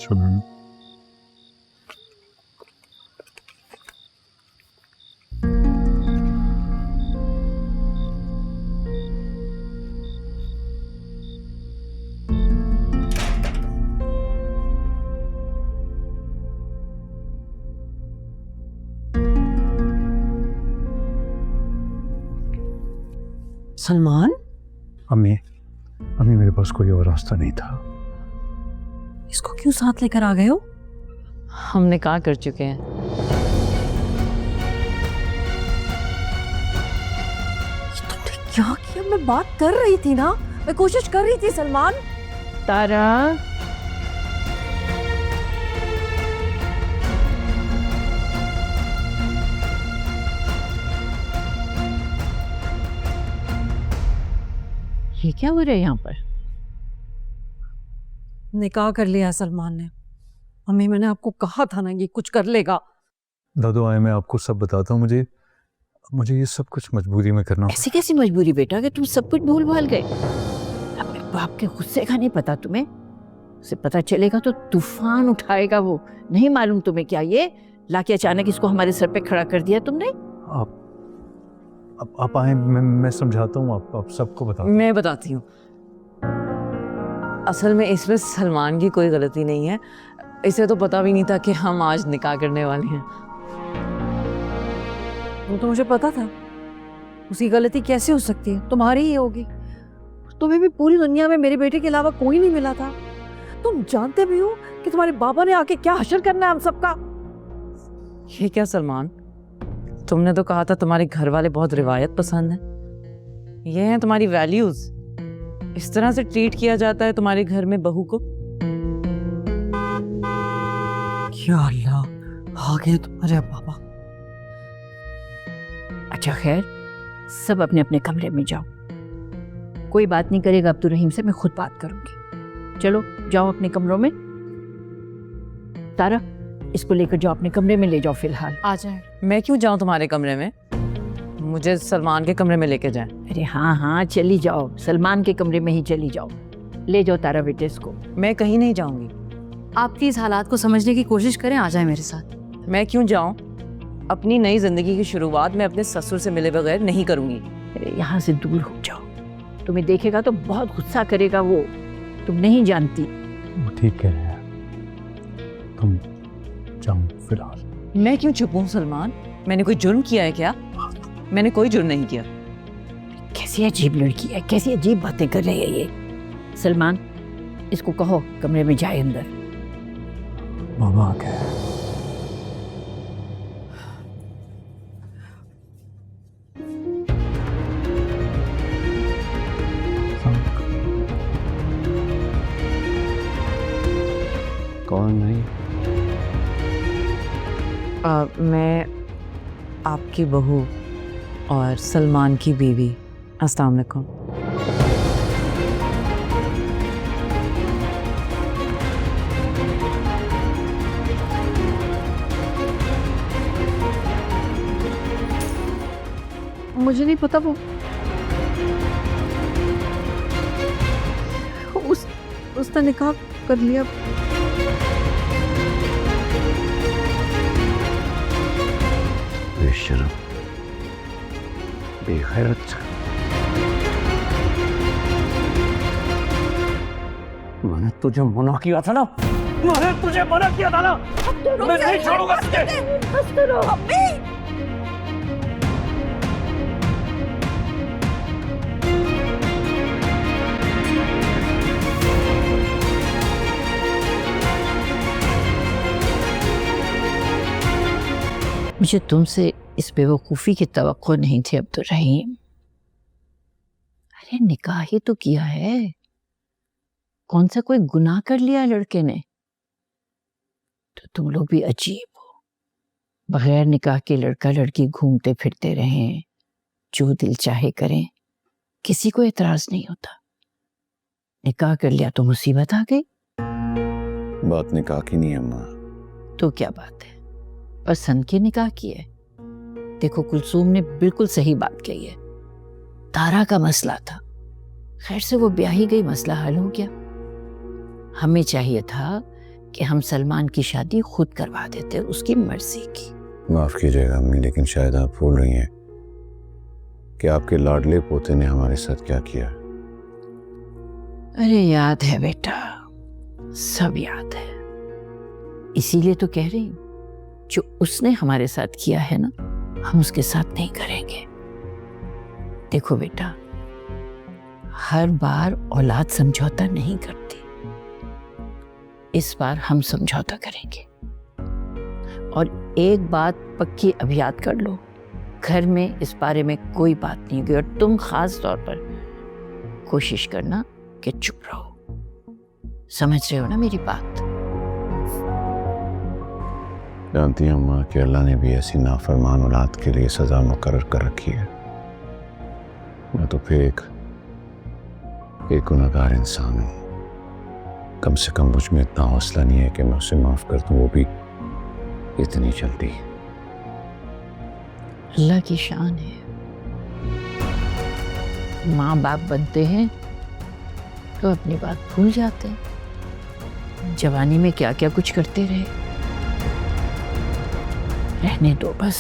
children. Salman, अम्मी अम्मी मेरे पास कोई और रास्ता नहीं था। इसको क्यों साथ लेकर आ गए हो? हमने कहा कर चुके हैं। तुमने क्या किया? मैं बात कर रही थी ना, मैं कोशिश कर रही थी सलमान। तारा, ये क्या हो रहा है यहाँ पर? निकाह कर लिया सलमान ने। मम्मी, मैंने आपको कहा था ना ये कुछ कर लेगा। दादू आए मैं आपको सब बताता हूँ। मुझे ये सब कुछ मजबूरी में करना। ऐसी कैसी मजबूरी बेटा कि तुम सब कुछ भूल भाल गए? अपने बाप के गुस्से का नहीं पता तुम्हें? उसे पता चलेगा तो तूफान उठाएगा वो। नहीं मालूम तुम्हें क्या ये लाके अचानक इसको हमारे सर पे खड़ा कर दिया तुमने? आप आए, मैं समझाता हूँ, आप सबको बता। मैं बताती हूँ। असल में इसमें सलमान की कोई गलती नहीं है। इसे तो पता भी नहीं था कि हम आज निकाह करने वाले हैं। वो तो मुझे पता था। उसकी गलती कैसे हो सकती है? तुम्हारी ही होगी। तुम्हें भी पूरी दुनिया में मेरे बेटे के अलावा कोई नहीं मिला था। तुम जानते भी हो कि तुम्हारे बाबा ने आके क्या हश्र करना है हम सबका। ये क्या सलमान, तुमने तो कहा था तुम्हारे घर वाले बहुत रिवायत पसंद है। ये हैं तुम्हारी वैल्यूज। इस तरह से ट्रीट किया जाता है तुम्हारे घर में बहू को? क्या अल्लाह, आ गए तुम्हारे बाबा। अच्छा खैर, सब अपने अपने कमरे में जाओ। कोई बात नहीं करेगा अब्दुल रहीम से, मैं खुद बात करूंगी। चलो जाओ अपने कमरों में। तारा, इसको लेकर जाओ अपने कमरे में ले जाओ फिलहाल। आ जाए। मैं क्यों जाऊं तुम्हारे कमरे में? मुझे सलमान के कमरे में लेके जाए। अरे हाँ हाँ, चली जाओ, सलमान के कमरे में ही चली जाओ। ले जाओ तारा बेटे इसको। मैं कहीं नहीं जाऊंगी। आप प्लीज हालात को समझने की कोशिश करें, आ जाए मेरे साथ। मैं क्यों जाऊं? अपनी नई जिंदगी की शुरुआत मैं अपने ससुर से मिले बगैर नहीं करूंगी। अरे यहाँ से दूर हो जाओ, तुम्हें देखेगा तो बहुत गुस्सा करेगा वो। तुम नहीं जानती। वो ठीक कह रहे हैं, तुम जाओ फिलहाल। मैं क्यों चुप हूं सलमान? मैंने कोई जुर्म किया है क्या? मैंने कोई जुर्म नहीं किया। कैसी अजीब लड़की है, कैसी अजीब बातें कर रही है ये। सलमान, इसको कहो कमरे में जाए अंदर। बाबा आ गए। कौन नहीं? मैं आपकी बहू और सलमान की बीवी। अस्सलाम वालेकुम। मुझे नहीं पता वो उसने निकाह कर लिया। बेशर्म, बेगैरत। मैंने तुझे मना किया था ना, मैंने तुझे मना किया था ना। मैं नहीं छोड़ूंगा तुझे। मुझे तुमसे इस बेवकूफ़ी की तवक्को नहीं थी अब्दुल रहीम। अरे निकाह ही तो किया है, कौन सा कोई गुनाह कर लिया लड़के ने? तो तुम लोग भी अजीब हो। बगैर निकाह के लड़का लड़की घूमते फिरते रहें, जो दिल चाहे करें, किसी को एतराज नहीं होता। निकाह कर लिया तो मुसीबत आ गई। बात निकाह की नहीं है अम्मा। तो क्या बात है, पसंद के निकाह की है। देखो कुलसूम ने बिल्कुल सही बात कही है। तारा का मसला था, खैर से वो ब्याही गई, मसला हल हो गया। हमें चाहिए था कि हम सलमान की शादी खुद करवा देते, उसकी मर्जी की। माफ कीजिएगा अम्मी, लेकिन शायद आप भूल रही हैं कि आपके लाडले पोते ने हमारे साथ क्या किया। अरे याद है बेटा, सब याद है। इसीलिए तो कह रही हूं, जो उसने हमारे साथ किया है ना, हम उसके साथ नहीं करेंगे। देखो बेटा, हर बार औलाद समझौता नहीं करती, इस बार हम समझौता करेंगे। और एक बात पक्की अब याद कर लो, घर में इस बारे में कोई बात नहीं होगी, और तुम खास तौर पर कोशिश करना कि चुप रहो। समझ रहे हो ना मेरी बात? जानती हैं अम्मा कि अल्लाह ने भी ऐसी नाफरमान औलाद के लिए सजा मुकर्रर कर रखी है। मैं तो फिर एक गुनहगार इंसान हूं। कम से कम मुझ में इतना हौसला नहीं है कि मैं उसे माफ कर दूं, वो भी इतनी जल्दी। अल्लाह की शान है। माँ बाप बनते हैं तो अपनी बात भूल जाते हैं। जवानी में क्या क्या कुछ करते रहे, रहने दो बस।